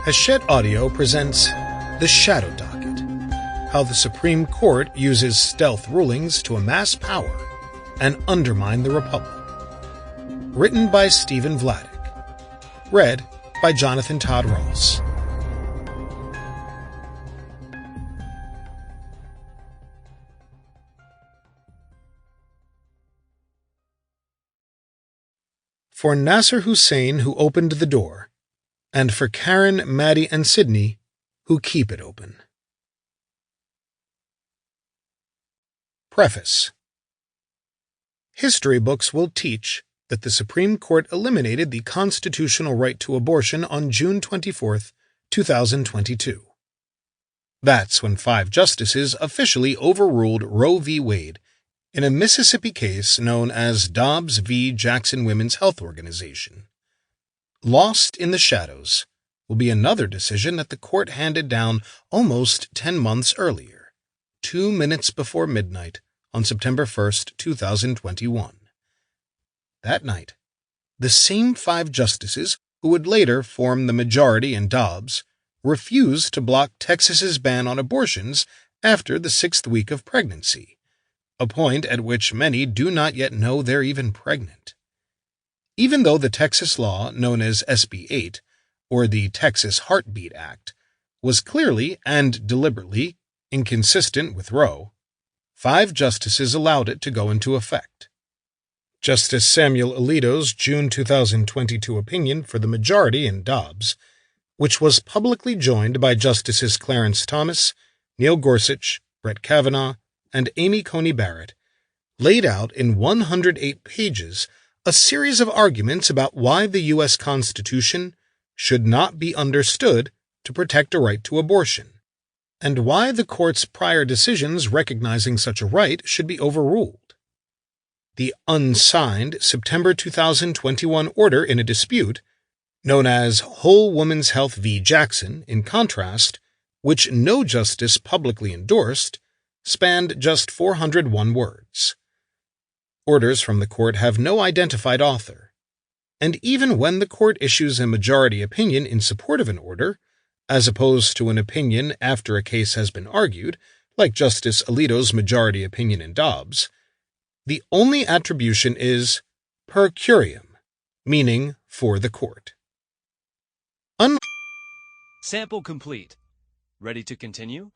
Hachette Audio presents The Shadow Docket, how the Supreme Court uses stealth rulings to amass power and undermine the Republic. Written by Stephen Vladeck. Read by Jonathan Todd Ross. For Nasser Hussein, who opened the door, and for Karen, Maddie, and Sydney, who keep it open. Preface. History books will teach that the Supreme Court eliminated the constitutional right to abortion on June 24, 2022. That's when 5 justices officially overruled Roe v. Wade in a Mississippi case known as Dobbs v. Jackson Women's Health Organization. Lost in the shadows will be another decision that the court handed down almost 10 months earlier, 2 minutes before midnight on September 1, 2021. That night, the same 5 justices who would later form the majority in Dobbs refused to block Texas's ban on abortions after the 6th week of pregnancy, a point at which many do not yet know they're even pregnant. Even though the Texas law known as SB 8, or the Texas Heartbeat Act, was clearly and deliberately inconsistent with Roe, 5 justices allowed it to go into effect. Justice Samuel Alito's June 2022 opinion for the majority in Dobbs, which was publicly joined by Justices Clarence Thomas, Neil Gorsuch, Brett Kavanaugh, and Amy Coney Barrett, laid out in 108 pages a series of arguments about why the U.S. Constitution should not be understood to protect a right to abortion, and why the court's prior decisions recognizing such a right should be overruled. The unsigned September 2021 order in a dispute, known as Whole Woman's Health v. Jackson, in contrast, which no justice publicly endorsed, spanned just 401 words. Orders from the court have no identified author, and even when the court issues a majority opinion in support of an order, as opposed to an opinion after a case has been argued, like Justice Alito's majority opinion in Dobbs, the only attribution is per curiam, meaning for the court. Sample complete. Ready to continue?